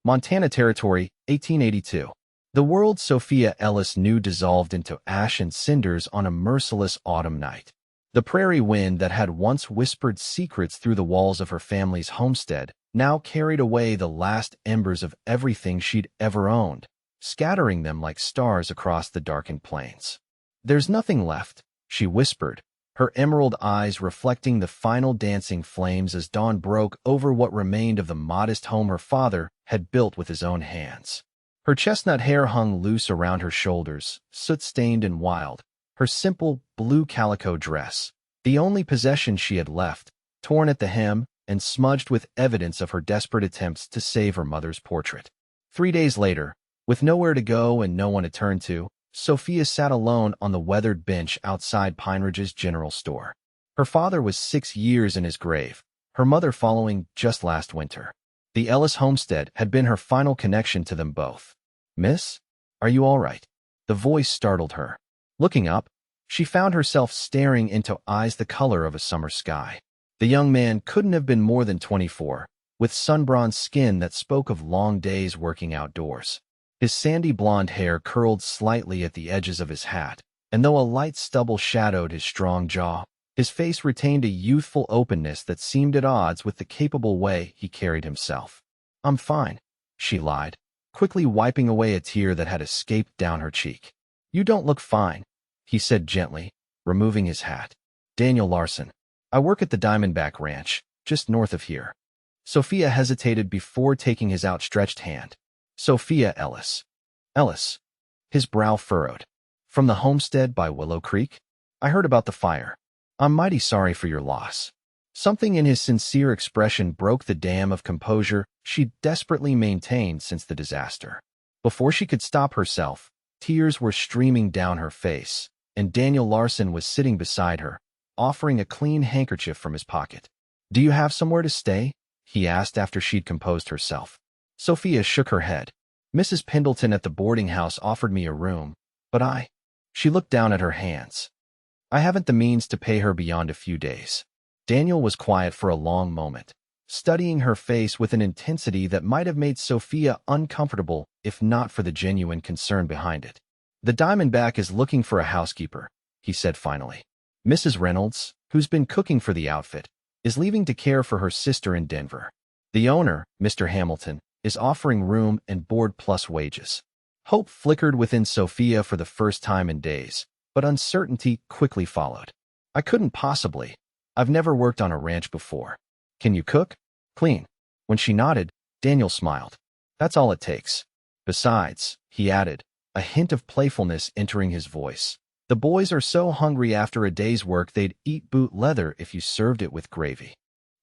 Montana Territory, 1882. The world Sophia Ellis knew dissolved into ash and cinders on a merciless autumn night. The prairie wind that had once whispered secrets through the walls of her family's homestead now carried away the last embers of everything she'd ever owned, scattering them like stars across the darkened plains. "There's nothing left," she whispered, her emerald eyes reflecting the final dancing flames as dawn broke over what remained of the modest home her father had built with his own hands. Her chestnut hair hung loose around her shoulders, soot-stained and wild, her simple blue calico dress, the only possession she had left, torn at the hem and smudged with evidence of her desperate attempts to save her mother's portrait. 3 days later, with nowhere to go and no one to turn to, Sophia sat alone on the weathered bench outside Pine Ridge's general store. Her father was 6 years in his grave, her mother following just last winter. The Ellis homestead had been her final connection to them both. "Miss, are you all right?" The voice startled her. Looking up, she found herself staring into eyes the color of a summer sky. The young man couldn't have been more than 24, with sun-bronzed skin that spoke of long days working outdoors. His sandy blonde hair curled slightly at the edges of his hat, and though a light stubble shadowed his strong jaw, his face retained a youthful openness that seemed at odds with the capable way he carried himself. "I'm fine," she lied, quickly wiping away a tear that had escaped down her cheek. "You don't look fine," he said gently, removing his hat. "Daniel Larson. I work at the Diamondback ranch, just north of here." Sophia hesitated before taking his outstretched hand. "Sophia Ellis." "Ellis." His brow furrowed. "From the homestead by Willow Creek? I heard about the fire. I'm mighty sorry for your loss." Something in his sincere expression broke the dam of composure she'd desperately maintained since the disaster. Before she could stop herself, tears were streaming down her face, and Daniel Larson was sitting beside her, offering a clean handkerchief from his pocket. "Do you have somewhere to stay?" he asked after she'd composed herself. Sophia shook her head. "Mrs. Pendleton at the boarding house offered me a room, but She looked down at her hands. "I haven't the means to pay her beyond a few days." Daniel was quiet for a long moment, studying her face with an intensity that might have made Sophia uncomfortable if not for the genuine concern behind it. "The Diamondback is looking for a housekeeper," he said finally. "Mrs. Reynolds, who's been cooking for the outfit, is leaving to care for her sister in Denver. The owner, Mr. Hamilton, is offering room and board plus wages." Hope flickered within Sophia for the first time in days, but uncertainty quickly followed. "I couldn't possibly. I've never worked on a ranch before." "Can you cook? Clean?" When she nodded, Daniel smiled. "That's all it takes. Besides," he added, a hint of playfulness entering his voice, "the boys are so hungry after a day's work they'd eat boot leather if you served it with gravy."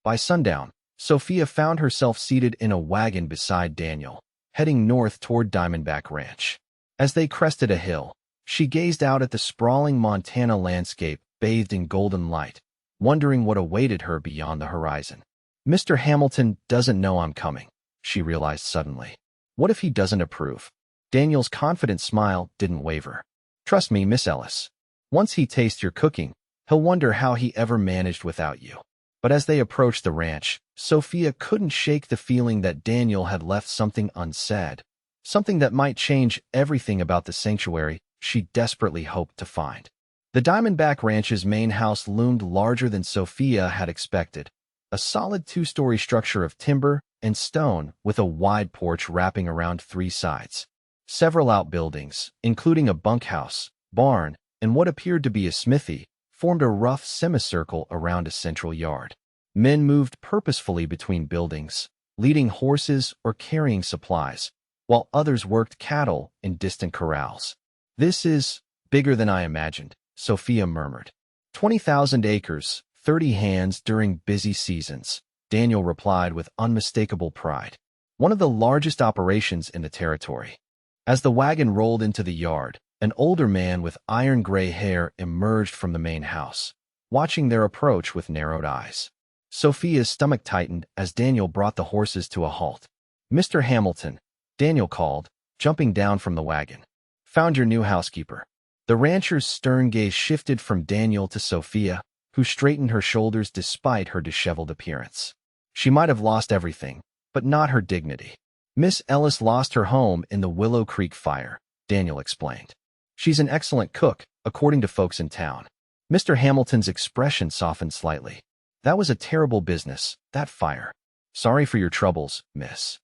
By sundown, Sophia found herself seated in a wagon beside Daniel, heading north toward Diamondback Ranch. As they crested a hill, she gazed out at the sprawling Montana landscape bathed in golden light, wondering what awaited her beyond the horizon. "Mr. Hamilton doesn't know I'm coming," she realized suddenly. What if he doesn't approve? Daniel's confident smile didn't waver. "Trust me, Miss Ellis. Once he tastes your cooking, he'll wonder how he ever managed without you." But as they approached the ranch, Sophia couldn't shake the feeling that Daniel had left something unsaid, something that might change everything about the sanctuary she desperately hoped to find. The Diamondback Ranch's main house loomed larger than Sophia had expected, a solid 2-story structure of timber and stone with a wide porch wrapping around 3 sides. Several outbuildings, including a bunkhouse, barn, and what appeared to be a smithy, formed a rough semicircle around a central yard. Men moved purposefully between buildings, leading horses or carrying supplies, while others worked cattle in distant corrals. "This is bigger than I imagined," Sophia murmured. 20,000 acres, 30 hands during busy seasons," Daniel replied with unmistakable pride. "One of the largest operations in the territory." As the wagon rolled into the yard, an older man with iron-gray hair emerged from the main house, watching their approach with narrowed eyes. Sophia's stomach tightened as Daniel brought the horses to a halt. "Mr. Hamilton," Daniel called, jumping down from the wagon. "Found your new housekeeper." The rancher's stern gaze shifted from Daniel to Sophia, who straightened her shoulders despite her disheveled appearance. She might have lost everything, but not her dignity. Miss Ellis lost her home in the Willow Creek fire, Daniel explained. She's an excellent cook, according to folks in town. Mr. Hamilton's expression softened slightly. That was a terrible business, that fire. Sorry for your troubles, miss.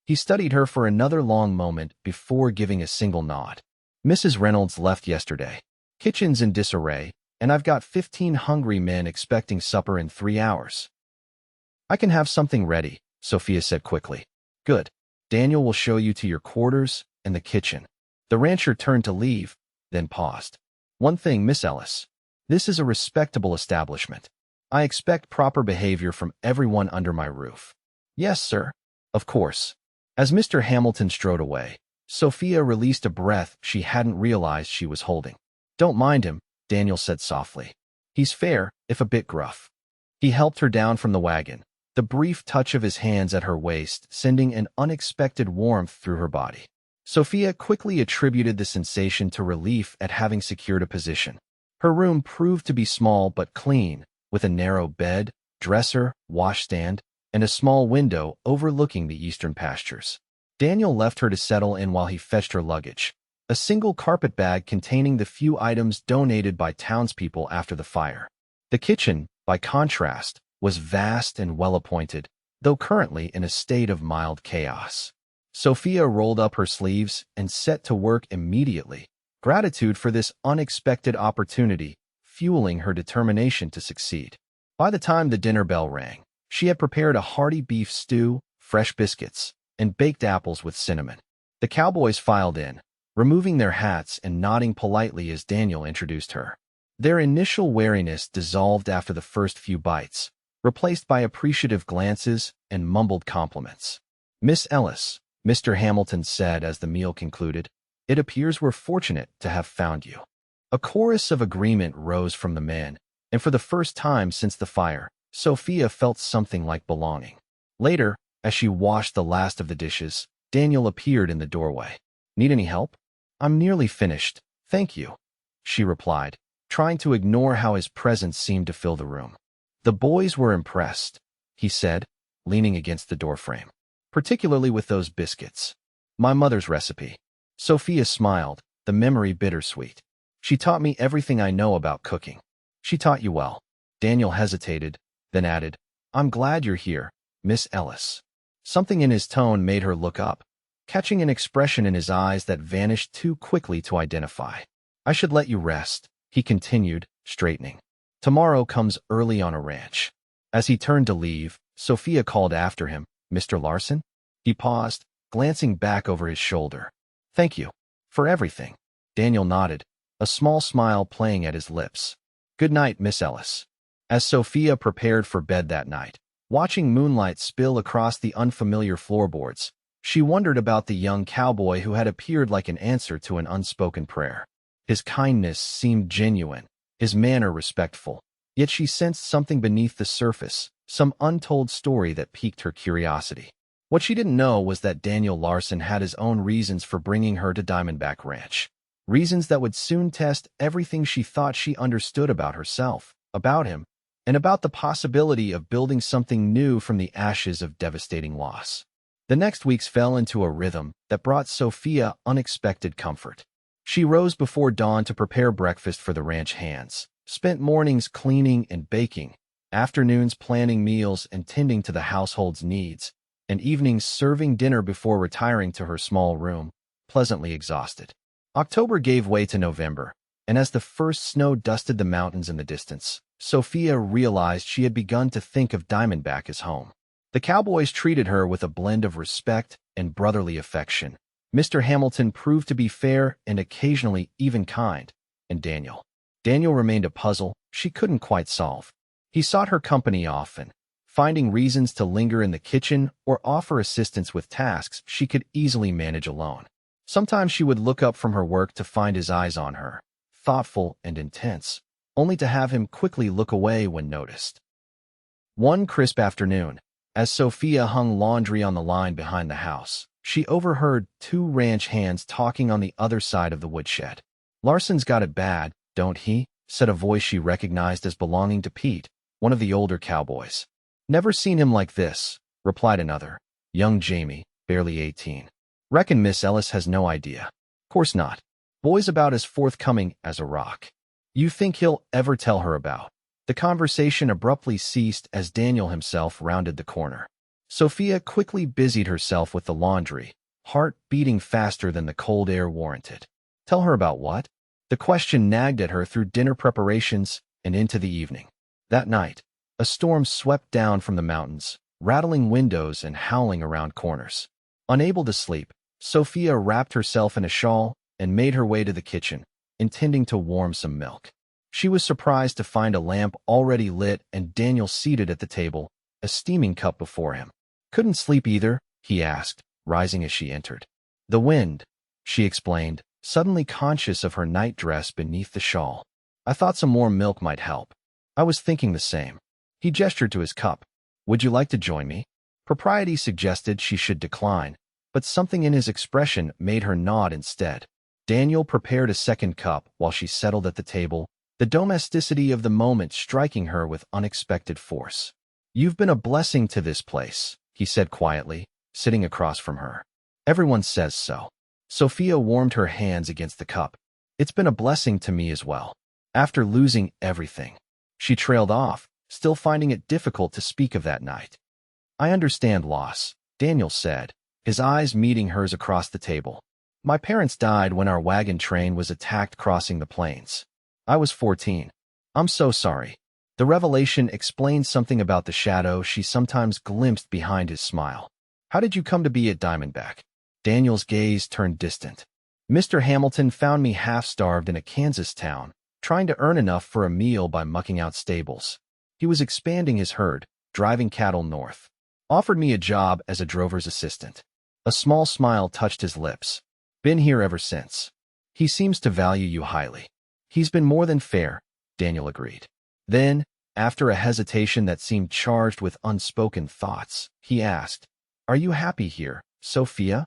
He studied her for another long moment before giving a single nod. Mrs. Reynolds left yesterday. Kitchen's in disarray, and I've got 15 hungry men expecting supper in 3 hours. I can have something ready, Sophia said quickly. Good. Daniel will show you to your quarters and the kitchen. The rancher turned to leave, then paused. One thing, Miss Ellis. This is a respectable establishment. I expect proper behavior from everyone under my roof. Yes, sir. Of course. As Mr. Hamilton strode away, Sophia released a breath she hadn't realized she was holding. Don't mind him, Daniel said softly. He's fair, if a bit gruff. He helped her down from the wagon, the brief touch of his hands at her waist sending an unexpected warmth through her body. Sophia quickly attributed the sensation to relief at having secured a position. Her room proved to be small but clean, with a narrow bed, dresser, washstand, and a small window overlooking the eastern pastures. Daniel left her to settle in while he fetched her luggage, a single carpet bag containing the few items donated by townspeople after the fire. The kitchen, by contrast, was vast and well-appointed, though currently in a state of mild chaos. Sophia rolled up her sleeves and set to work immediately, gratitude for this unexpected opportunity fueling her determination to succeed. By the time the dinner bell rang, she had prepared a hearty beef stew, fresh biscuits, and baked apples with cinnamon. The cowboys filed in, removing their hats and nodding politely as Daniel introduced her. Their initial wariness dissolved after the first few bites, replaced by appreciative glances and mumbled compliments. Miss Ellis, Mr. Hamilton said as the meal concluded, it appears we're fortunate to have found you. A chorus of agreement rose from the men, and for the first time since the fire, Sophia felt something like belonging. Later, as she washed the last of the dishes, Daniel appeared in the doorway. Need any help? I'm nearly finished, thank you, she replied, trying to ignore how his presence seemed to fill the room. The boys were impressed, he said, leaning against the doorframe, particularly with those biscuits. My mother's recipe. Sophia smiled, the memory bittersweet. She taught me everything I know about cooking. She taught you well. Daniel hesitated, then added, I'm glad you're here, Miss Ellis. Something in his tone made her look up, catching an expression in his eyes that vanished too quickly to identify. I should let you rest, he continued, straightening. Tomorrow comes early on a ranch. As he turned to leave, Sophia called after him, Mr. Larson? He paused, glancing back over his shoulder. Thank you. For everything. Daniel nodded, a small smile playing at his lips. Good night, Miss Ellis. As Sophia prepared for bed that night, watching moonlight spill across the unfamiliar floorboards, she wondered about the young cowboy who had appeared like an answer to an unspoken prayer. His kindness seemed genuine, his manner respectful, yet she sensed something beneath the surface, some untold story that piqued her curiosity. What she didn't know was that Daniel Larson had his own reasons for bringing her to Diamondback Ranch. Reasons that would soon test everything she thought she understood about herself, about him, and about the possibility of building something new from the ashes of devastating loss. The next weeks fell into a rhythm that brought Sophia unexpected comfort. She rose before dawn to prepare breakfast for the ranch hands, spent mornings cleaning and baking, afternoons planning meals and tending to the household's needs, and evenings serving dinner before retiring to her small room, pleasantly exhausted. October gave way to November, and as the first snow dusted the mountains in the distance, Sophia realized she had begun to think of Diamondback as home. The cowboys treated her with a blend of respect and brotherly affection. Mr. Hamilton proved to be fair and occasionally even kind, and Daniel remained a puzzle she couldn't quite solve. He sought her company often, finding reasons to linger in the kitchen or offer assistance with tasks she could easily manage alone. Sometimes she would look up from her work to find his eyes on her, thoughtful and intense, only to have him quickly look away when noticed. One crisp afternoon, as Sophia hung laundry on the line behind the house, she overheard two ranch hands talking on the other side of the woodshed. Larson's got it bad, don't he? Said a voice she recognized as belonging to Pete, one of the older cowboys. Never seen him like this, replied another, young Jamie, barely 18. Reckon Miss Ellis has no idea. Course not. Boy's about as forthcoming as a rock. You think he'll ever tell her about? The conversation abruptly ceased as Daniel himself rounded the corner. Sophia quickly busied herself with the laundry, heart beating faster than the cold air warranted. Tell her about what? The question nagged at her through dinner preparations and into the evening. That night, a storm swept down from the mountains, rattling windows and howling around corners. Unable to sleep, Sophia wrapped herself in a shawl and made her way to the kitchen, intending to warm some milk. She was surprised to find a lamp already lit and Daniel seated at the table, a steaming cup before him. Couldn't sleep either, he asked, rising as she entered. The wind, she explained, suddenly conscious of her nightdress beneath the shawl. I thought some more milk might help. I was thinking the same. He gestured to his cup. Would you like to join me? Propriety suggested she should decline, but something in his expression made her nod instead. Daniel prepared a second cup while she settled at the table, the domesticity of the moment striking her with unexpected force. You've been a blessing to this place, he said quietly, sitting across from her. Everyone says so. Sophia warmed her hands against the cup. It's been a blessing to me as well. After losing everything. She trailed off, still finding it difficult to speak of that night. I understand loss, Daniel said, his eyes meeting hers across the table. My parents died when our wagon train was attacked crossing the plains. I was 14. I'm so sorry. The revelation explained something about the shadow she sometimes glimpsed behind his smile. How did you come to be at Diamondback? Daniel's gaze turned distant. Mr. Hamilton found me half-starved in a Kansas town, trying to earn enough for a meal by mucking out stables. He was expanding his herd, driving cattle north. Offered me a job as a drover's assistant. A small smile touched his lips. Been here ever since. He seems to value you highly. He's been more than fair, Daniel agreed. Then, after a hesitation that seemed charged with unspoken thoughts, he asked, Are you happy here, Sophia?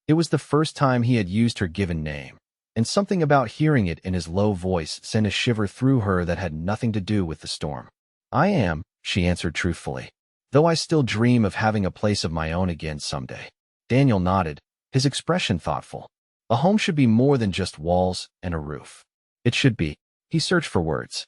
It was the first time he had used her given name, and something about hearing it in his low voice sent a shiver through her that had nothing to do with the storm. I am, she answered truthfully, though I still dream of having a place of my own again someday. Daniel nodded, his expression thoughtful. A home should be more than just walls and a roof. It should be, he searched for words,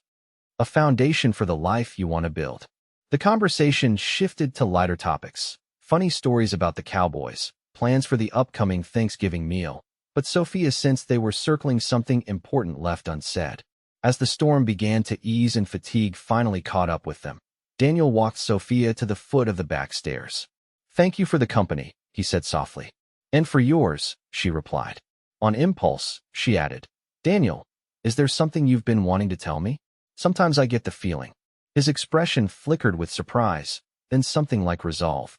a foundation for the life you want to build. The conversation shifted to lighter topics, funny stories about the Cowboys, plans for the upcoming Thanksgiving meal, but Sophia sensed they were circling something important left unsaid. As the storm began to ease and fatigue finally caught up with them, Daniel walked Sophia to the foot of the back stairs. Thank you for the company, he said softly. And for yours, she replied. On impulse, she added, Daniel, is there something you've been wanting to tell me? Sometimes I get the feeling. His expression flickered with surprise, then something like resolve.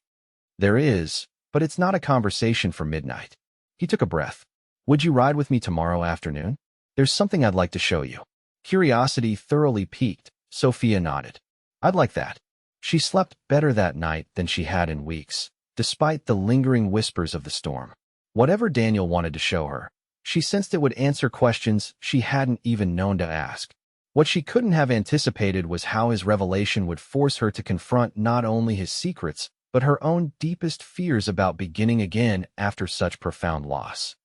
There is, but it's not a conversation for midnight. He took a breath. Would you ride with me tomorrow afternoon? There's something I'd like to show you. Curiosity thoroughly piqued, Sophia nodded. I'd like that. She slept better that night than she had in weeks, despite the lingering whispers of the storm. Whatever Daniel wanted to show her, she sensed it would answer questions she hadn't even known to ask. What she couldn't have anticipated was how his revelation would force her to confront not only his secrets, but her own deepest fears about beginning again after such profound loss.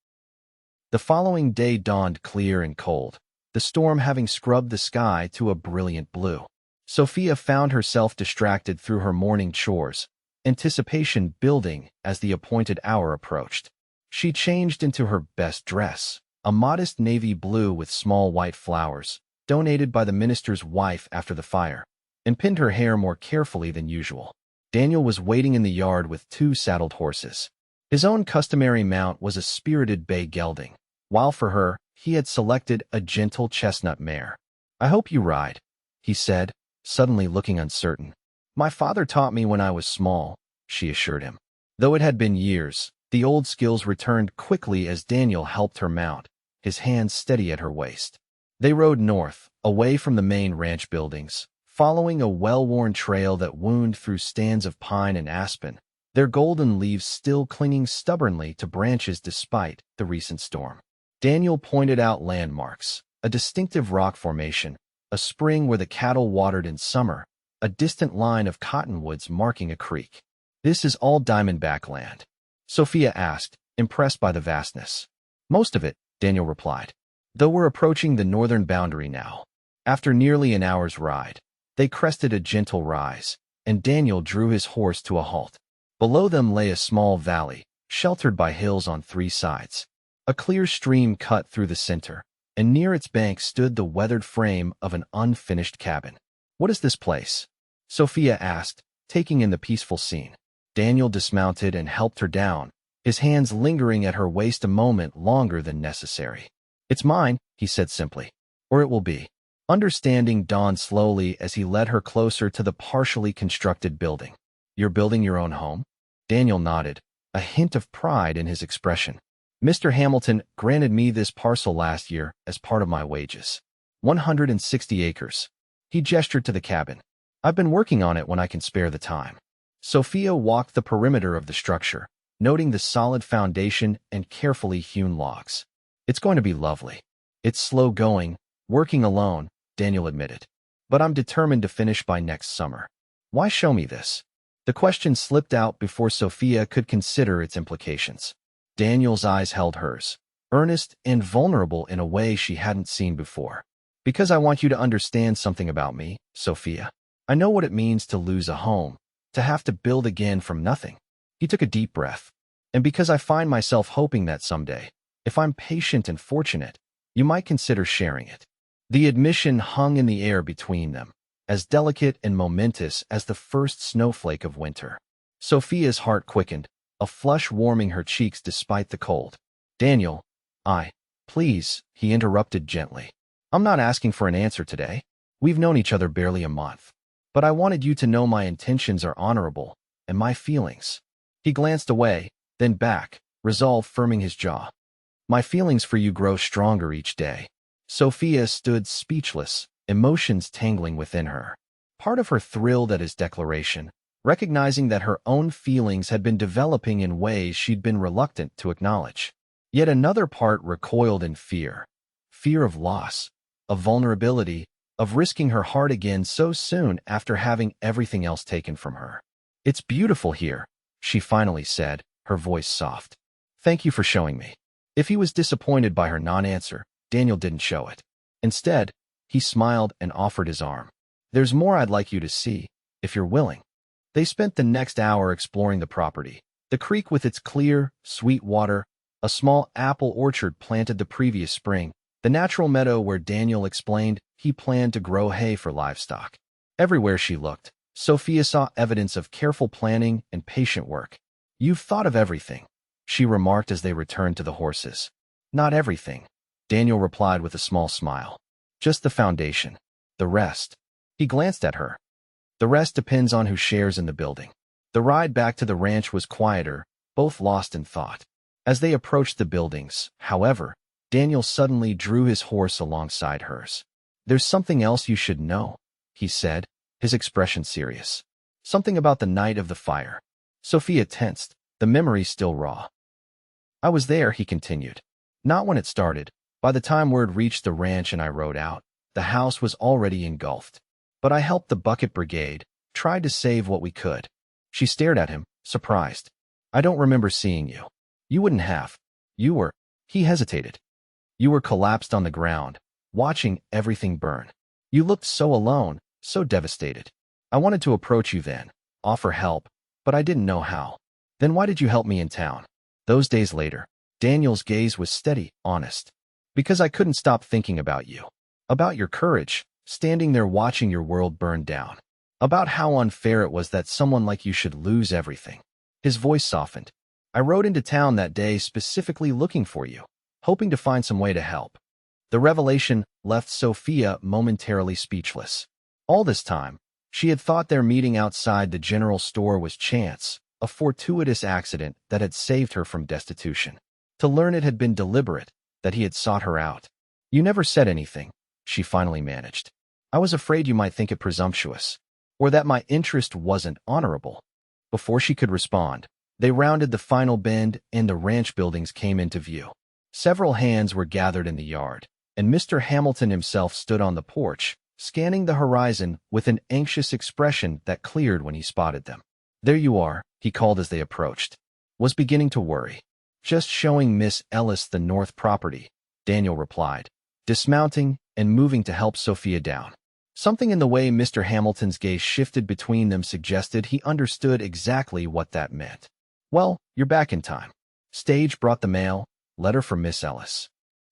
The following day dawned clear and cold, the storm having scrubbed the sky to a brilliant blue. Sophia found herself distracted through her morning chores, anticipation building as the appointed hour approached. She changed into her best dress, a modest navy blue with small white flowers, donated by the minister's wife after the fire, and pinned her hair more carefully than usual. Daniel was waiting in the yard with 2 saddled horses. His own customary mount was a spirited bay gelding, while for her, he had selected a gentle chestnut mare. I hope you ride, he said, suddenly looking uncertain. My father taught me when I was small, she assured him. Though it had been years, the old skills returned quickly as Daniel helped her mount, his hands steady at her waist. They rode north, away from the main ranch buildings, following a well-worn trail that wound through stands of pine and aspen, their golden leaves still clinging stubbornly to branches despite the recent storm. Daniel pointed out landmarks, a distinctive rock formation, a spring where the cattle watered in summer, a distant line of cottonwoods marking a creek. This is all Diamondback land. Sophia asked, impressed by the vastness. Most of it, Daniel replied. Though we're approaching the northern boundary now. After nearly an hour's ride, they crested a gentle rise, and Daniel drew his horse to a halt. Below them lay a small valley, sheltered by hills on three sides. A clear stream cut through the center, and near its bank stood the weathered frame of an unfinished cabin. What is this place? Sophia asked, taking in the peaceful scene. Daniel dismounted and helped her down, his hands lingering at her waist a moment longer than necessary. It's mine, he said simply. Or it will be. Understanding dawned slowly as he led her closer to the partially constructed building. You're building your own home? Daniel nodded, a hint of pride in his expression. Mr. Hamilton granted me this parcel last year as part of my wages. 160 acres. He gestured to the cabin. I've been working on it when I can spare the time. Sophia walked the perimeter of the structure, noting the solid foundation and carefully hewn logs. It's going to be lovely. It's slow going, working alone, Daniel admitted. But I'm determined to finish by next summer. Why show me this? The question slipped out before Sophia could consider its implications. Daniel's eyes held hers, earnest and vulnerable in a way she hadn't seen before. Because I want you to understand something about me, Sophia. I know what it means to lose a home, to have to build again from nothing. He took a deep breath. And because I find myself hoping that someday, if I'm patient and fortunate, you might consider sharing it. The admission hung in the air between them, as delicate and momentous as the first snowflake of winter. Sophia's heart quickened, a flush warming her cheeks despite the cold. Daniel, please, he interrupted gently. I'm not asking for an answer today. We've known each other barely a month. But I wanted you to know my intentions are honorable, and my feelings. He glanced away, then back, resolve firming his jaw. My feelings for you grow stronger each day. Sophia stood speechless, emotions tangling within her. Part of her thrilled at his declaration, recognizing that her own feelings had been developing in ways she'd been reluctant to acknowledge. Yet another part recoiled in fear. Fear of loss, of vulnerability, of risking her heart again so soon after having everything else taken from her. It's beautiful here, she finally said, her voice soft. Thank you for showing me. If he was disappointed by her non-answer, Daniel didn't show it. Instead, he smiled and offered his arm. There's more I'd like you to see, if you're willing. They spent the next hour exploring the property. The creek with its clear, sweet water, a small apple orchard planted the previous spring, the natural meadow where Daniel explained he planned to grow hay for livestock. Everywhere she looked, Sophia saw evidence of careful planning and patient work. You've thought of everything, she remarked as they returned to the horses. Not everything, Daniel replied with a small smile. Just the foundation. The rest. He glanced at her. The rest depends on who shares in the building. The ride back to the ranch was quieter, both lost in thought. As they approached the buildings, however, Daniel suddenly drew his horse alongside hers. There's something else you should know, he said, his expression serious. Something about the night of the fire. Sophia tensed, the memory still raw. I was there, he continued. Not when it started. By the time word reached the ranch and I rode out, the house was already engulfed. But I helped the bucket brigade, tried to save what we could. She stared at him, surprised. I don't remember seeing you. You wouldn't have. You were. He hesitated. You were collapsed on the ground, watching everything burn. You looked so alone, so devastated. I wanted to approach you then, offer help, but I didn't know how. Then why did you help me in town? Those days later, Daniel's gaze was steady, honest. Because I couldn't stop thinking about you. About your courage, standing there watching your world burn down. About how unfair it was that someone like you should lose everything. His voice softened. I rode into town that day specifically looking for you, hoping to find some way to help. The revelation left Sophia momentarily speechless. All this time, she had thought their meeting outside the general store was chance, a fortuitous accident that had saved her from destitution. To learn it had been deliberate, that he had sought her out. You never said anything, she finally managed. I was afraid you might think it presumptuous, or that my interest wasn't honorable. Before she could respond, they rounded the final bend and the ranch buildings came into view. Several hands were gathered in the yard, and Mr. Hamilton himself stood on the porch, scanning the horizon with an anxious expression that cleared when he spotted them. There you are, he called as they approached. was beginning to worry. "Just showing Miss Ellis the north property," Daniel replied, dismounting and moving to help Sophia down. Something in the way Mr. Hamilton's gaze shifted between them suggested he understood exactly what that meant. "Well, you're back in time." Stage brought the mail, letter from Miss Ellis.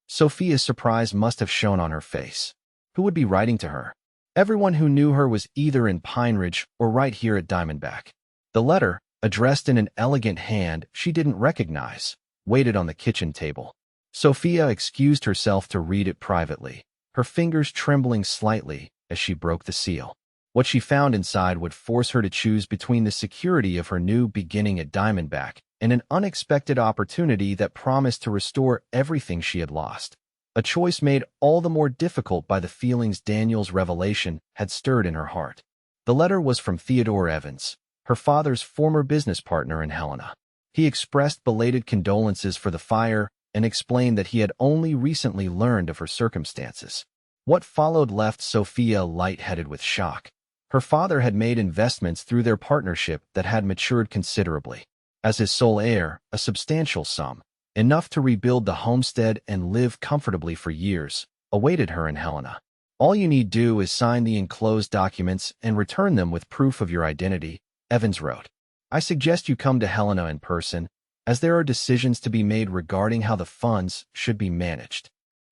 Sophia's surprise must have shown on her face. Who would be writing to her? Everyone who knew her was either in Pine Ridge or right here at Diamondback. The letter, addressed in an elegant hand she didn't recognize, waited on the kitchen table. Sophia excused herself to read it privately, her fingers trembling slightly as she broke the seal. What she found inside would force her to choose between the security of her new beginning at Diamondback and an unexpected opportunity that promised to restore everything she had lost. A choice made all the more difficult by the feelings Daniel's revelation had stirred in her heart. The letter was from Theodore Evans, her father's former business partner in Helena. He expressed belated condolences for the fire and explained that he had only recently learned of her circumstances. What followed left Sophia lightheaded with shock. Her father had made investments through their partnership that had matured considerably. As his sole heir, a substantial sum, enough to rebuild the homestead and live comfortably for years, awaited her in Helena. "All you need do is sign the enclosed documents and return them with proof of your identity," Evans wrote. "I suggest you come to Helena in person, as there are decisions to be made regarding how the funds should be managed."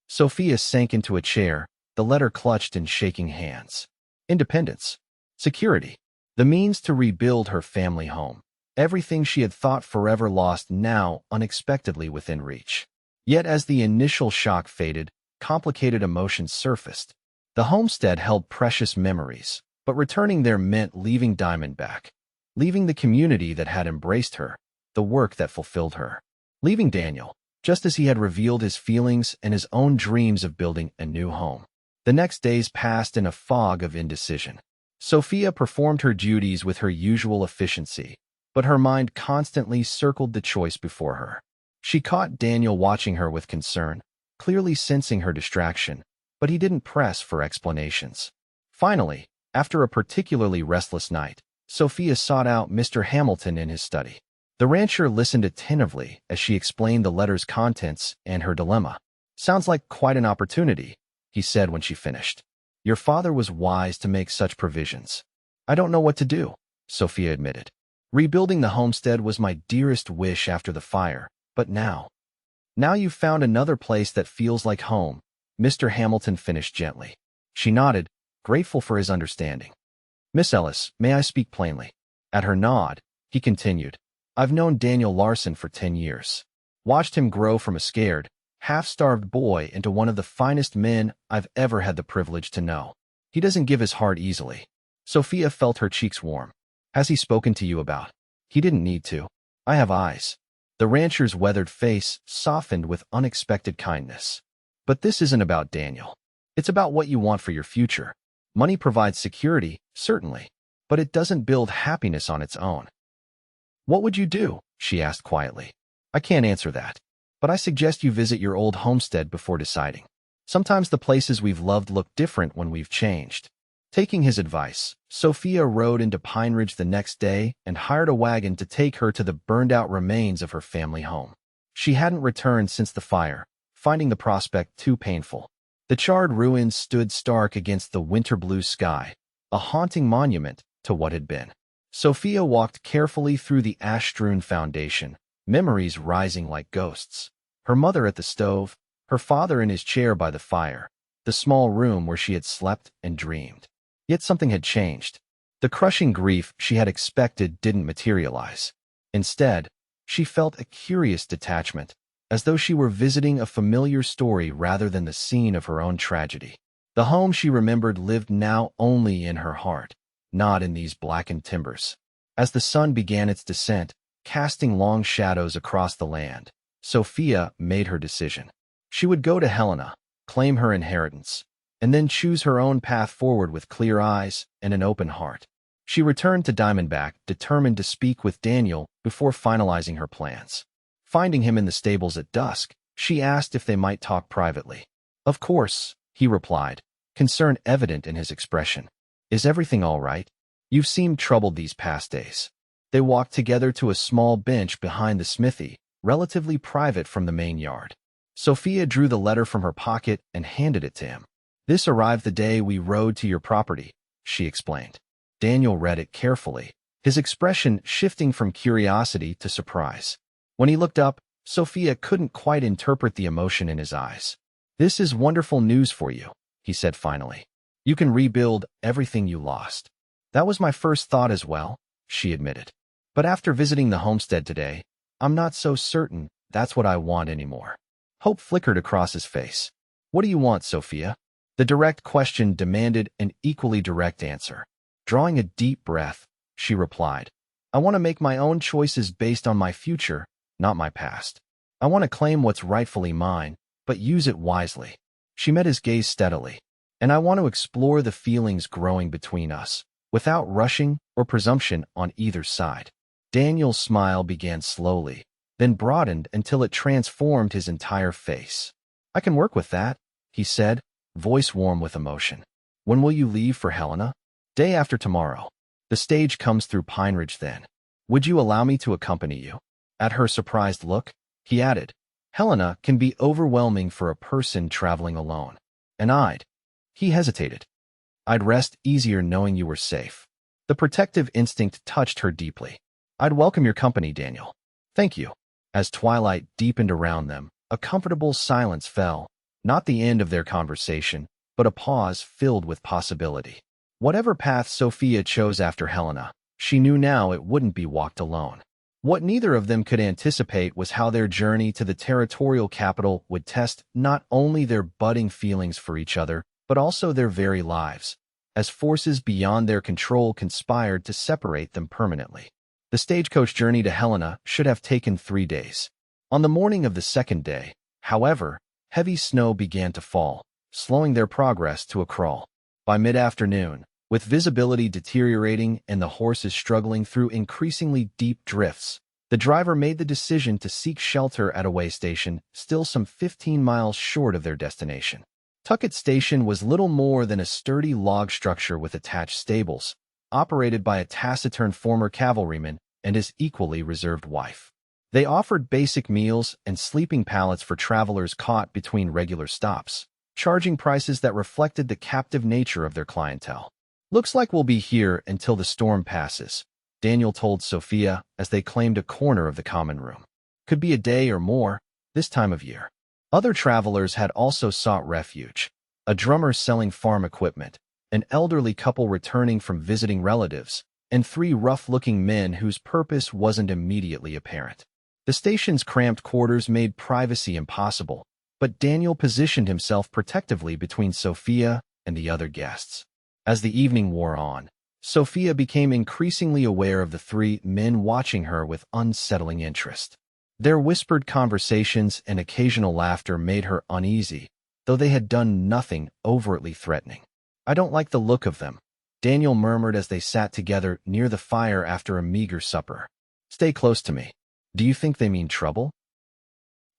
Sophia sank into a chair, the letter clutched in shaking hands. Independence. Security. The means to rebuild her family home. Everything she had thought forever lost now unexpectedly within reach. Yet as the initial shock faded, complicated emotions surfaced. The homestead held precious memories, but returning there meant leaving Diamondback, leaving the community that had embraced her, the work that fulfilled her, leaving Daniel, just as he had revealed his feelings and his own dreams of building a new home. The next days passed in a fog of indecision. Sophia performed her duties with her usual efficiency, but her mind constantly circled the choice before her. She caught Daniel watching her with concern, clearly sensing her distraction, but he didn't press for explanations. Finally, after a particularly restless night, Sophia sought out Mr. Hamilton in his study. The rancher listened attentively as she explained the letter's contents and her dilemma. "Sounds like quite an opportunity," he said when she finished. "Your father was wise to make such provisions." "I don't know what to do," Sophia admitted. "Rebuilding the homestead was my dearest wish after the fire, but now you've found another place that feels like home," Mr. Hamilton finished gently. She nodded, grateful for his understanding. "Miss Ellis, may I speak plainly?" At her nod, he continued, "I've known Daniel Larson for 10 years. Watched him grow from a scared, half-starved boy into one of the finest men I've ever had the privilege to know. He doesn't give his heart easily." Sophia felt her cheeks warm. "Has he spoken to you about?" "He didn't need to. I have eyes." The rancher's weathered face softened with unexpected kindness. "But this isn't about Daniel. It's about what you want for your future. Money provides security, certainly, but it doesn't build happiness on its own." "What would you do?" she asked quietly. "I can't answer that, but I suggest you visit your old homestead before deciding. Sometimes the places we've loved look different when we've changed." Taking his advice, Sophia rode into Pine Ridge the next day and hired a wagon to take her to the burned-out remains of her family home. She hadn't returned since the fire, finding the prospect too painful. The charred ruins stood stark against the winter-blue sky, a haunting monument to what had been. Sophia walked carefully through the ash-strewn foundation, memories rising like ghosts. Her mother at the stove, her father in his chair by the fire, the small room where she had slept and dreamed. Yet something had changed. The crushing grief she had expected didn't materialize. Instead, she felt a curious detachment, as though she were visiting a familiar story rather than the scene of her own tragedy. The home she remembered lived now only in her heart, not in these blackened timbers. As the sun began its descent, casting long shadows across the land, Sophia made her decision. She would go to Helena, claim her inheritance, and then choose her own path forward with clear eyes and an open heart. She returned to Diamondback, determined to speak with Daniel before finalizing her plans. Finding him in the stables at dusk, she asked if they might talk privately. "Of course," he replied, concern evident in his expression. "Is everything all right? You've seemed troubled these past days." They walked together to a small bench behind the smithy, relatively private from the main yard. Sophia drew the letter from her pocket and handed it to him. "This arrived the day we rode to your property," she explained. Daniel read it carefully, his expression shifting from curiosity to surprise. When he looked up, Sophia couldn't quite interpret the emotion in his eyes. "This is wonderful news for you," he said finally. "You can rebuild everything you lost." "That was my first thought as well," she admitted. "But after visiting the homestead today, I'm not so certain that's what I want anymore." Hope flickered across his face. "What do you want, Sophia?" The direct question demanded an equally direct answer. Drawing a deep breath, she replied, "I want to make my own choices based on my future, not my past. I want to claim what's rightfully mine, but use it wisely." She met his gaze steadily. "And I want to explore the feelings growing between us, without rushing or presumption on either side." Daniel's smile began slowly, then broadened until it transformed his entire face. "I can work with that," he said, voice warm with emotion. "When will you leave for Helena?" "Day after tomorrow. The stage comes through Pine Ridge then. Would you allow me to accompany you?" At her surprised look, he added, "Helena can be overwhelming for a person traveling alone. And he hesitated. "I'd rest easier knowing you were safe." The protective instinct touched her deeply. "I'd welcome your company, Daniel." "Thank you." As twilight deepened around them, a comfortable silence fell, not the end of their conversation, but a pause filled with possibility. Whatever path Sophia chose after Helena, she knew now it wouldn't be walked alone. What neither of them could anticipate was how their journey to the territorial capital would test not only their budding feelings for each other, but also their very lives, as forces beyond their control conspired to separate them permanently. The stagecoach journey to Helena should have taken 3 days. On the morning of the second day, however, heavy snow began to fall, slowing their progress to a crawl. By mid-afternoon, with visibility deteriorating and the horses struggling through increasingly deep drifts, the driver made the decision to seek shelter at a way station still some 15 miles short of their destination. Tuckett Station was little more than a sturdy log structure with attached stables, operated by a taciturn former cavalryman and his equally reserved wife. They offered basic meals and sleeping pallets for travelers caught between regular stops, charging prices that reflected the captive nature of their clientele. "Looks like we'll be here until the storm passes," Daniel told Sophia as they claimed a corner of the common room. "Could be a day or more, this time of year." Other travelers had also sought refuge. A drummer selling farm equipment, an elderly couple returning from visiting relatives, and 3 rough-looking men whose purpose wasn't immediately apparent. The station's cramped quarters made privacy impossible, but Daniel positioned himself protectively between Sophia and the other guests. As the evening wore on, Sophia became increasingly aware of the 3 men watching her with unsettling interest. Their whispered conversations and occasional laughter made her uneasy, though they had done nothing overtly threatening. "I don't like the look of them," Daniel murmured as they sat together near the fire after a meager supper. "Stay close to me. Do you think they mean trouble?"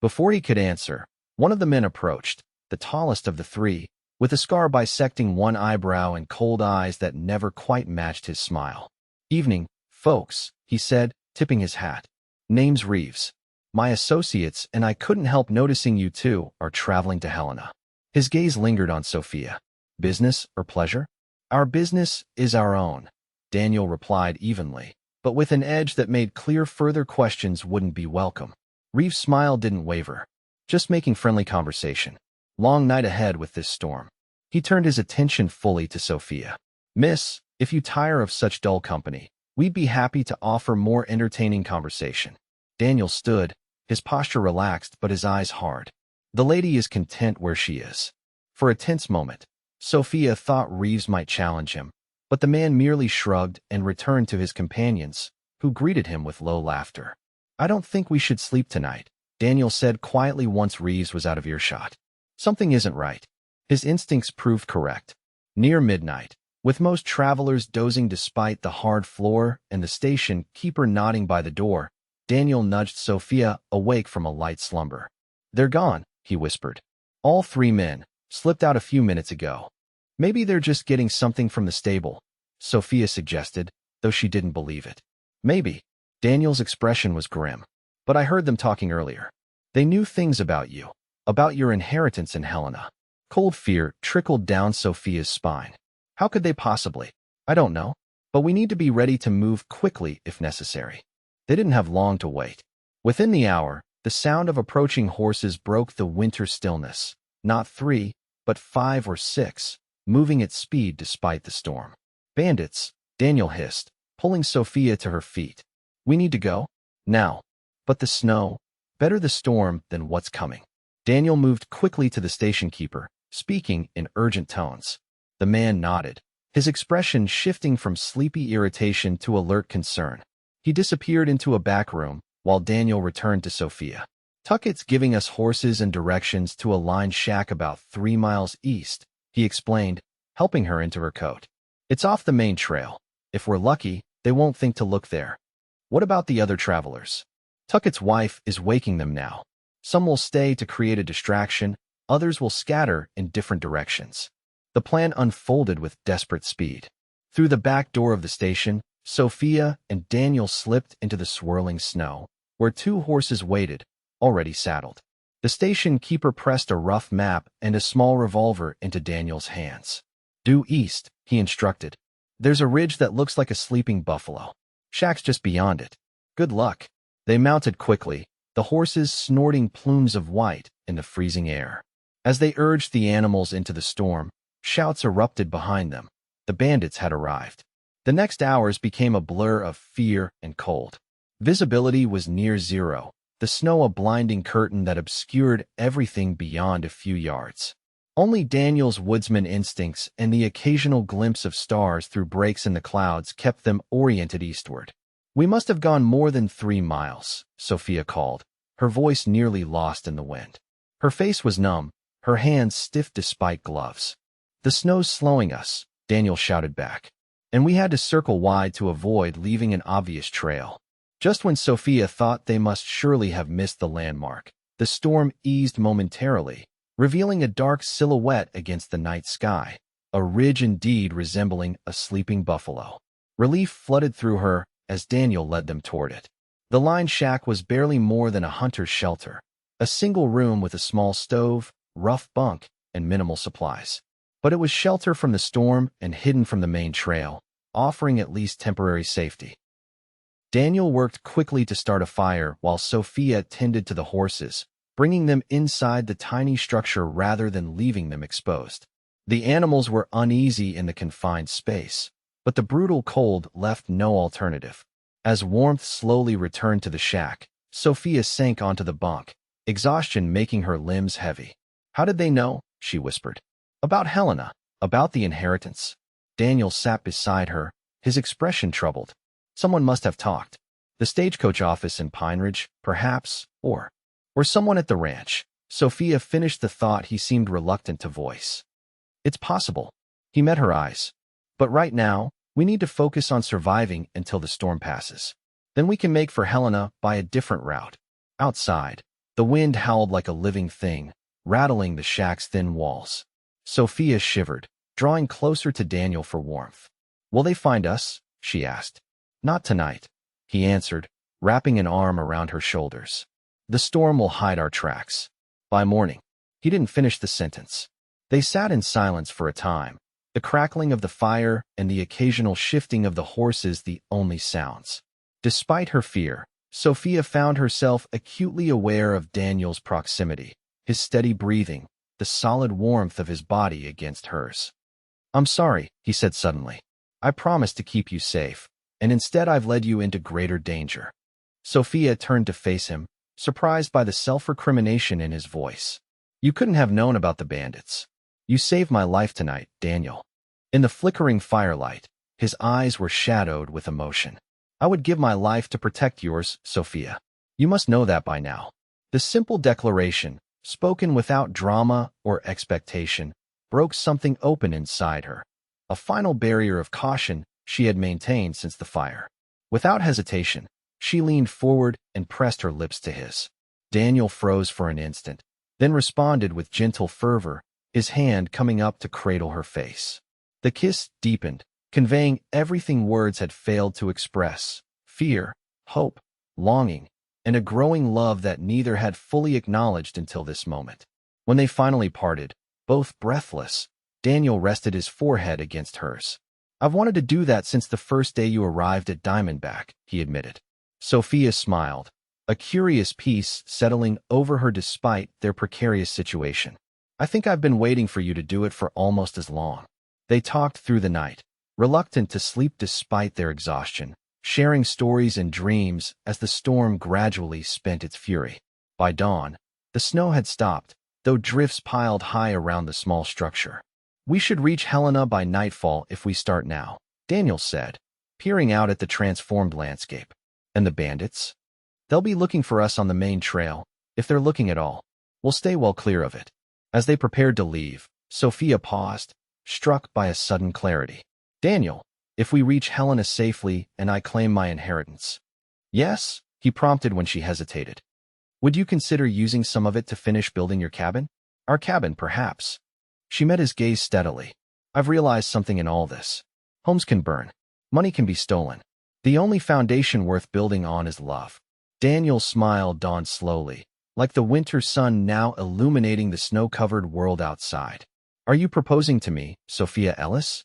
Before he could answer, one of the men approached, the tallest of the 3, with a scar bisecting one eyebrow and cold eyes that never quite matched his smile. "Evening, folks," he said, tipping his hat. "Name's Reeves. My associates and I couldn't help noticing you two are traveling to Helena." His gaze lingered on Sophia. "Business or pleasure?" "Our business is our own," Daniel replied evenly, but with an edge that made clear further questions wouldn't be welcome. Reeves' smile didn't waver. "Just making friendly conversation. Long night ahead with this storm." He turned his attention fully to Sophia. "Miss, if you tire of such dull company, we'd be happy to offer more entertaining conversation." Daniel stood, his posture relaxed but his eyes hard. The lady is content where she is. For a tense moment, Sophia thought Reeves might challenge him, but the man merely shrugged and returned to his companions, who greeted him with low laughter. "I don't think we should sleep tonight," Daniel said quietly once Reeves was out of earshot. Something isn't right. His instincts proved correct. Near midnight, with most travelers dozing despite the hard floor and the station keeper nodding by the door, Daniel nudged Sophia awake from a light slumber. "They're gone," he whispered. "All 3 men slipped out a few minutes ago." "Maybe they're just getting something from the stable," Sophia suggested, though she didn't believe it. "Maybe," Daniel's expression was grim. But I heard them talking earlier. They knew things about you, about your inheritance in Helena. Cold fear trickled down Sophia's spine. How could they possibly? I don't know. But we need to be ready to move quickly if necessary. They didn't have long to wait. Within the hour, the sound of approaching horses broke the winter stillness. Not 3, but 5 or 6, moving at speed despite the storm. Bandits, Daniel hissed, pulling Sophia to her feet. We need to go? Now. But the snow, better the storm than what's coming. Daniel moved quickly to the station keeper, speaking in urgent tones. The man nodded, his expression shifting from sleepy irritation to alert concern. He disappeared into a back room, while Daniel returned to Sophia. Tuckett's giving us horses and directions to a lined shack about 3 miles east, he explained, helping her into her coat. It's off the main trail. If we're lucky, they won't think to look there. What about the other travelers? Tuckett's wife is waking them now. Some will stay to create a distraction, others will scatter in different directions. The plan unfolded with desperate speed. Through the back door of the station, Sophia and Daniel slipped into the swirling snow, where 2 horses waited, already saddled. The station keeper pressed a rough map and a small revolver into Daniel's hands. Due east, he instructed. There's a ridge that looks like a sleeping buffalo. Shack's just beyond it. Good luck. They mounted quickly, the horses snorting plumes of white in the freezing air. As they urged the animals into the storm, shouts erupted behind them. The bandits had arrived. The next hours became a blur of fear and cold. Visibility was near zero, the snow a blinding curtain that obscured everything beyond a few yards. Only Daniel's woodsman instincts and the occasional glimpse of stars through breaks in the clouds kept them oriented eastward. We must have gone more than 3 miles, Sophia called, her voice nearly lost in the wind. Her face was numb, her hands stiff despite gloves. The snow's slowing us, Daniel shouted back. And we had to circle wide to avoid leaving an obvious trail. Just when Sophia thought they must surely have missed the landmark, the storm eased momentarily, revealing a dark silhouette against the night sky, a ridge indeed resembling a sleeping buffalo. Relief flooded through her as Daniel led them toward it. The lined shack was barely more than a hunter's shelter, a single room with a small stove, rough bunk, and minimal supplies. But it was shelter from the storm and hidden from the main trail, offering at least temporary safety. Daniel worked quickly to start a fire while Sophia tended to the horses, bringing them inside the tiny structure rather than leaving them exposed. The animals were uneasy in the confined space, but the brutal cold left no alternative. As warmth slowly returned to the shack, Sophia sank onto the bunk, exhaustion making her limbs heavy. How did they know? She whispered. About Helena, about the inheritance. Daniel sat beside her, his expression troubled. Someone must have talked. The stagecoach office in Pine Ridge, perhaps, or someone at the ranch. Sophia finished the thought he seemed reluctant to voice. It's possible. He met her eyes. But right now, we need to focus on surviving until the storm passes. Then we can make for Helena by a different route. Outside, the wind howled like a living thing, rattling the shack's thin walls. Sophia shivered, drawing closer to Daniel for warmth. Will they find us? She asked. Not tonight, he answered, wrapping an arm around her shoulders. The storm will hide our tracks. By morning. He didn't finish the sentence. They sat in silence for a time, the crackling of the fire and the occasional shifting of the horses the only sounds. Despite her fear, Sophia found herself acutely aware of Daniel's proximity, his steady breathing, the solid warmth of his body against hers. I'm sorry, he said suddenly. I promised to keep you safe, and instead I've led you into greater danger. Sophia turned to face him, surprised by the self-recrimination in his voice. You couldn't have known about the bandits. You saved my life tonight, Daniel. In the flickering firelight, his eyes were shadowed with emotion. I would give my life to protect yours, Sophia. You must know that by now. The simple declaration, spoken without drama or expectation, broke something open inside her, a final barrier of caution she had maintained since the fire. Without hesitation, she leaned forward and pressed her lips to his. Daniel froze for an instant, then responded with gentle fervor, his hand coming up to cradle her face. The kiss deepened, conveying everything words had failed to express: fear, hope, longing, and a growing love that neither had fully acknowledged until this moment. When they finally parted, both breathless, Daniel rested his forehead against hers. "I've wanted to do that since the first day you arrived at Diamondback," he admitted. Sophia smiled, a curious peace settling over her despite their precarious situation. "I think I've been waiting for you to do it for almost as long." They talked through the night, reluctant to sleep despite their exhaustion, sharing stories and dreams as the storm gradually spent its fury. By dawn, the snow had stopped, though drifts piled high around the small structure. "We should reach Helena by nightfall if we start now," Daniel said, peering out at the transformed landscape. "And the bandits? They'll be looking for us on the main trail, if they're looking at all. We'll stay well clear of it." As they prepared to leave, Sophia paused, struck by a sudden clarity. "Daniel, if we reach Helena safely and I claim my inheritance." "Yes," he prompted when she hesitated. "Would you consider using some of it to finish building your cabin?" "Our cabin, perhaps." She met his gaze steadily. "I've realized something in all this. Homes can burn. Money can be stolen. The only foundation worth building on is love." Daniel's smile dawned slowly, like the winter sun now illuminating the snow-covered world outside. "Are you proposing to me, Sophia Ellis?"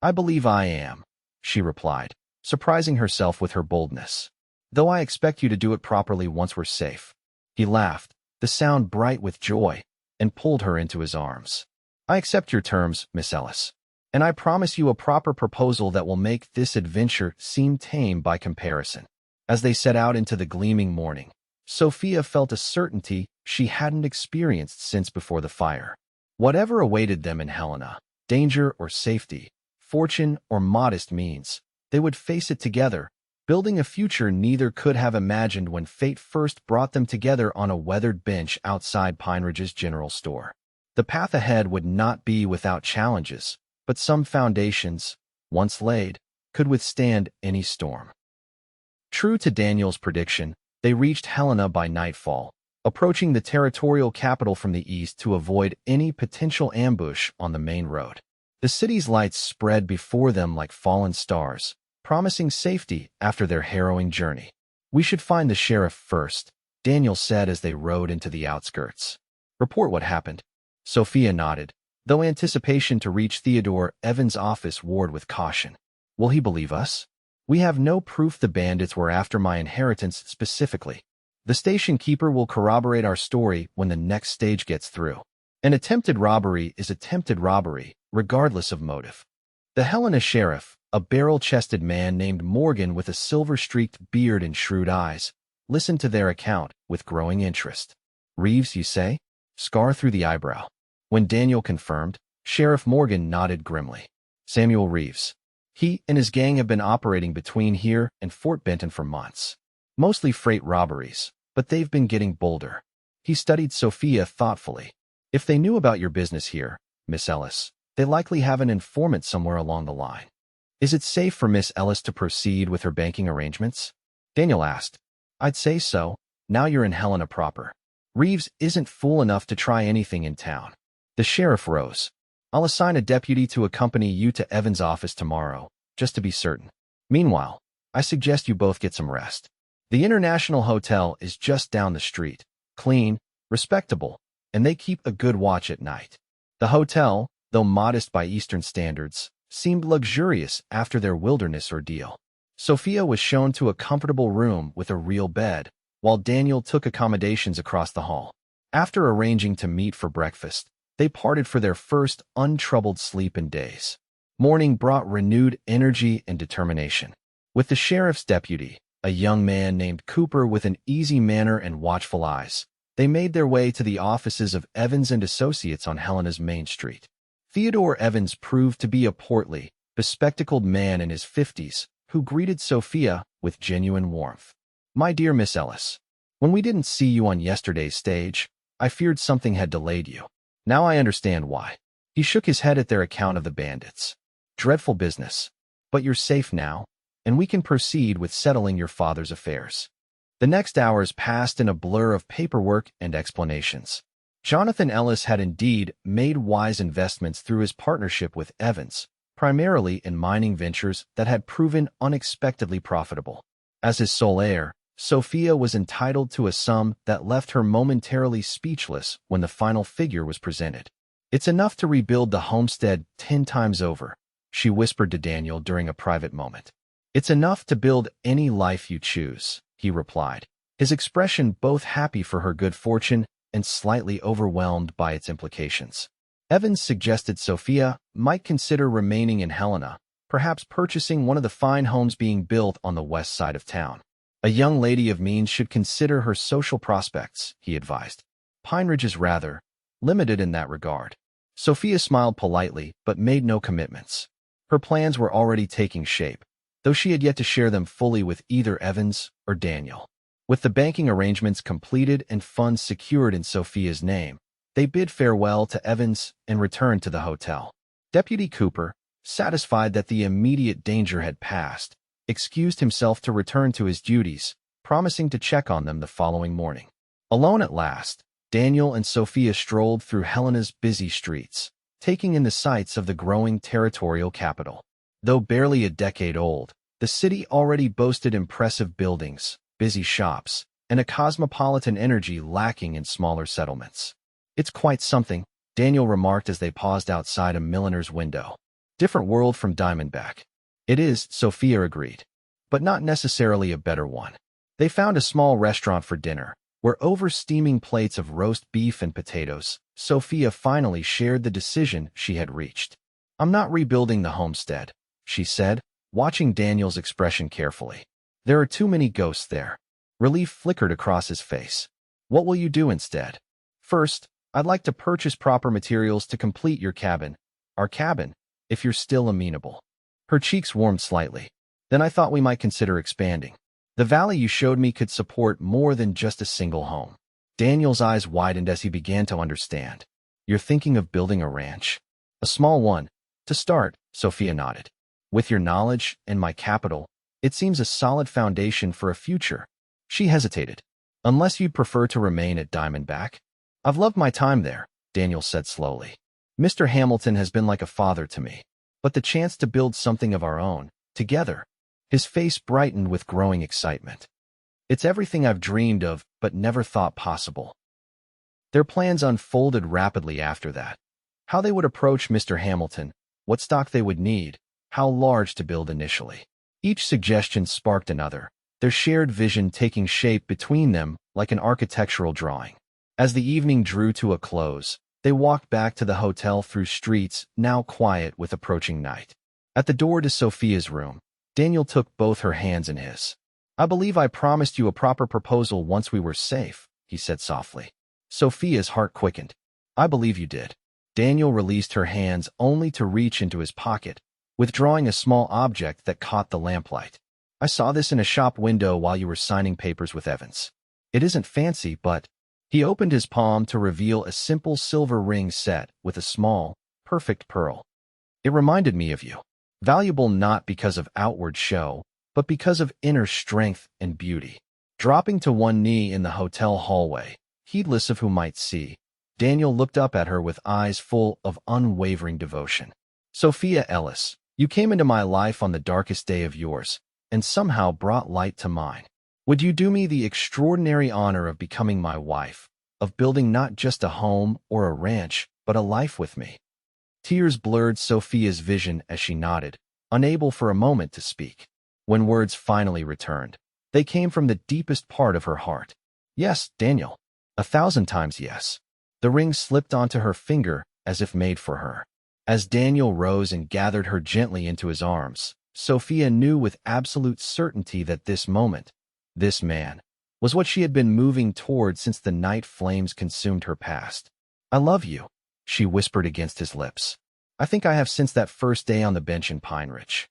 "I believe I am," she replied, surprising herself with her boldness. "Though I expect you to do it properly once we're safe." He laughed, the sound bright with joy, and pulled her into his arms. "I accept your terms, Miss Ellis, and I promise you a proper proposal that will make this adventure seem tame by comparison." As they set out into the gleaming morning, Sophia felt a certainty she hadn't experienced since before the fire. Whatever awaited them in Helena, danger or safety, fortune or modest means, they would face it together, building a future neither could have imagined when fate first brought them together on a weathered bench outside Pine Ridge's general store. The path ahead would not be without challenges, but some foundations, once laid, could withstand any storm. True to Daniel's prediction, they reached Helena by nightfall, approaching the territorial capital from the east to avoid any potential ambush on the main road. The city's lights spread before them like fallen stars, promising safety after their harrowing journey. "We should find the sheriff first," Daniel said as they rode into the outskirts. "Report what happened." Sophia nodded, though anticipation to reach Theodore Evans' office warred with caution. "Will he believe us? We have no proof the bandits were after my inheritance specifically. The station keeper will corroborate our story when the next stage gets through. An attempted robbery is attempted robbery, regardless of motive." The Helena sheriff, a barrel-chested man named Morgan with a silver-streaked beard and shrewd eyes, listened to their account with growing interest. "Reeves, you say?" Scar through the eyebrow. When Daniel confirmed, Sheriff Morgan nodded grimly. "Samuel Reeves. He and his gang have been operating between here and Fort Benton for months. Mostly freight robberies, but they've been getting bolder." He studied Sophia thoughtfully. "If they knew about your business here, Miss Ellis, they likely have an informant somewhere along the line. Is it safe for Miss Ellis to proceed with her banking arrangements?" Daniel asked. "I'd say so, now you're in Helena proper. Reeves isn't fool enough to try anything in town." The sheriff rose. "I'll assign a deputy to accompany you to Evans' office tomorrow, just to be certain. Meanwhile, I suggest you both get some rest. The International Hotel is just down the street, clean, respectable, and they keep a good watch at night." The hotel, though modest by Eastern standards, seemed luxurious after their wilderness ordeal. Sophia was shown to a comfortable room with a real bed, while Daniel took accommodations across the hall. After arranging to meet for breakfast, they parted for their first untroubled sleep in days. Morning brought renewed energy and determination. With the sheriff's deputy, a young man named Cooper with an easy manner and watchful eyes, they made their way to the offices of Evans and Associates on Helena's Main Street. Theodore Evans proved to be a portly, bespectacled man in his 50s who greeted Sophia with genuine warmth. "My dear Miss Ellis, when we didn't see you on yesterday's stage, I feared something had delayed you. Now I understand why." He shook his head at their account of the bandits. "Dreadful business. But you're safe now, and we can proceed with settling your father's affairs." The next hours passed in a blur of paperwork and explanations. Jonathan Ellis had indeed made wise investments through his partnership with Evans, primarily in mining ventures that had proven unexpectedly profitable. As his sole heir, Sophia was entitled to a sum that left her momentarily speechless when the final figure was presented. "It's enough to rebuild the homestead 10 times over," she whispered to Daniel during a private moment. "It's enough to build any life you choose," he replied, his expression both happy for her good fortune and slightly overwhelmed by its implications. Evans suggested Sophia might consider remaining in Helena, perhaps purchasing one of the fine homes being built on the west side of town. "A young lady of means should consider her social prospects," he advised. "Pine Ridge is rather limited in that regard." Sophia smiled politely but made no commitments. Her plans were already taking shape, though she had yet to share them fully with either Evans or Daniel. With the banking arrangements completed and funds secured in Sophia's name, they bid farewell to Evans and returned to the hotel. Deputy Cooper, satisfied that the immediate danger had passed, excused himself to return to his duties, promising to check on them the following morning. Alone at last, Daniel and Sophia strolled through Helena's busy streets, taking in the sights of the growing territorial capital. Though barely a decade old, the city already boasted impressive buildings, busy shops, and a cosmopolitan energy lacking in smaller settlements. "It's quite something," Daniel remarked as they paused outside a milliner's window. "Different world from Diamondback." "It is," Sophia agreed, "but not necessarily a better one." They found a small restaurant for dinner, where over steaming plates of roast beef and potatoes, Sophia finally shared the decision she had reached. "I'm not rebuilding the homestead," she said, watching Daniel's expression carefully. "There are too many ghosts there." Relief flickered across his face. "What will you do instead?" "First, I'd like to purchase proper materials to complete your cabin. Our cabin, if you're still amenable." Her cheeks warmed slightly. "Then I thought we might consider expanding. The valley you showed me could support more than just a single home." Daniel's eyes widened as he began to understand. "You're thinking of building a ranch?" "A small one. To start," Sophia nodded. "With your knowledge and my capital, it seems a solid foundation for a future." She hesitated. "Unless you'd prefer to remain at Diamondback?" "I've loved my time there," Daniel said slowly. "Mr. Hamilton has been like a father to me. But the chance to build something of our own, together." His face brightened with growing excitement. "It's everything I've dreamed of but never thought possible." Their plans unfolded rapidly after that. How they would approach Mr. Hamilton, what stock they would need, how large to build initially. Each suggestion sparked another, their shared vision taking shape between them like an architectural drawing. As the evening drew to a close, they walked back to the hotel through streets now quiet with approaching night. At the door to Sophia's room, Daniel took both her hands in his. "I believe I promised you a proper proposal once we were safe," he said softly. Sophia's heart quickened. "I believe you did." Daniel released her hands only to reach into his pocket, withdrawing a small object that caught the lamplight. "I saw this in a shop window while you were signing papers with Evans. It isn't fancy, but—" He opened his palm to reveal a simple silver ring set with a small, perfect pearl. "It reminded me of you. Valuable not because of outward show, but because of inner strength and beauty." Dropping to one knee in the hotel hallway, heedless of who might see, Daniel looked up at her with eyes full of unwavering devotion. "Sophia Ellis, you came into my life on the darkest day of yours, and somehow brought light to mine. Would you do me the extraordinary honor of becoming my wife, of building not just a home or a ranch, but a life with me?" Tears blurred Sophia's vision as she nodded, unable for a moment to speak. When words finally returned, they came from the deepest part of her heart. "Yes, Daniel. 1,000 times yes." The ring slipped onto her finger as if made for her. As Daniel rose and gathered her gently into his arms, Sophia knew with absolute certainty that this moment, this man, was what she had been moving toward since the night flames consumed her past. "I love you," she whispered against his lips. "I think I have since that first day on the bench in Pine Ridge."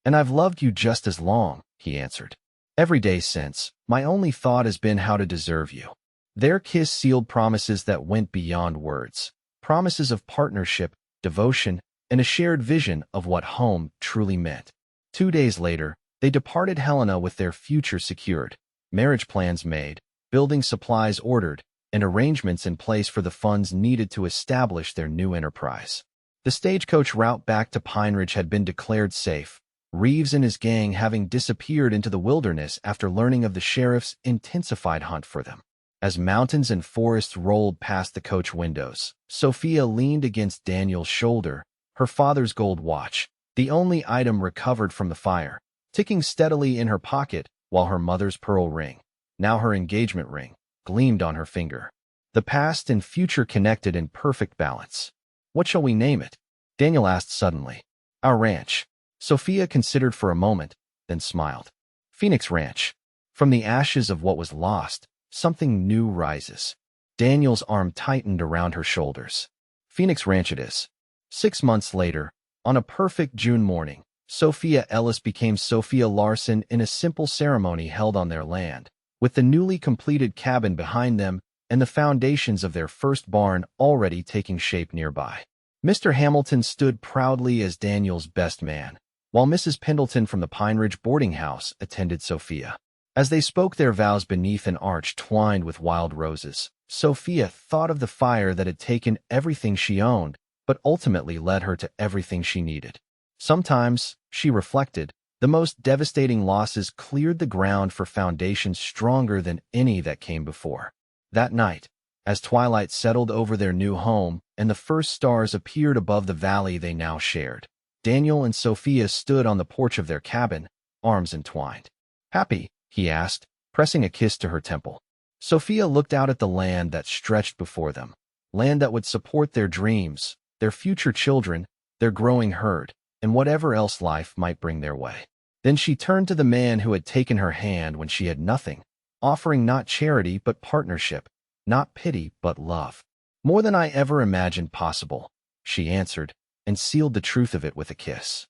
"And I've loved you just as long," he answered. "Every day since, my only thought has been how to deserve you." Their kiss sealed promises that went beyond words, promises of partnership, devotion, and a shared vision of what home truly meant. 2 days later, they departed Helena with their future secured, marriage plans made, building supplies ordered, and arrangements in place for the funds needed to establish their new enterprise. The stagecoach route back to Pine Ridge had been declared safe, Reeves and his gang having disappeared into the wilderness after learning of the sheriff's intensified hunt for them. As mountains and forests rolled past the coach windows, Sophia leaned against Daniel's shoulder, her father's gold watch, the only item recovered from the fire, ticking steadily in her pocket, while her mother's pearl ring, now her engagement ring, gleamed on her finger. The past and future connected in perfect balance. "What shall we name it?" Daniel asked suddenly. "Our ranch." Sophia considered for a moment, then smiled. "Phoenix Ranch. From the ashes of what was lost, something new rises." Daniel's arm tightened around her shoulders. "Phoenix Ranch it is." 6 months later, on a perfect June morning, Sophia Ellis became Sophia Larson in a simple ceremony held on their land, with the newly completed cabin behind them and the foundations of their first barn already taking shape nearby. Mr. Hamilton stood proudly as Daniel's best man, while Mrs. Pendleton from the Pine Ridge boarding house attended Sophia. As they spoke their vows beneath an arch twined with wild roses, Sophia thought of the fire that had taken everything she owned, but ultimately led her to everything she needed. Sometimes, she reflected, the most devastating losses cleared the ground for foundations stronger than any that came before. That night, as twilight settled over their new home and the first stars appeared above the valley they now shared, Daniel and Sophia stood on the porch of their cabin, arms entwined. "Happy?" he asked, pressing a kiss to her temple. Sophia looked out at the land that stretched before them, land that would support their dreams, their future children, their growing herd, and whatever else life might bring their way. Then she turned to the man who had taken her hand when she had nothing, offering not charity but partnership, not pity but love. "More than I ever imagined possible," she answered, and sealed the truth of it with a kiss.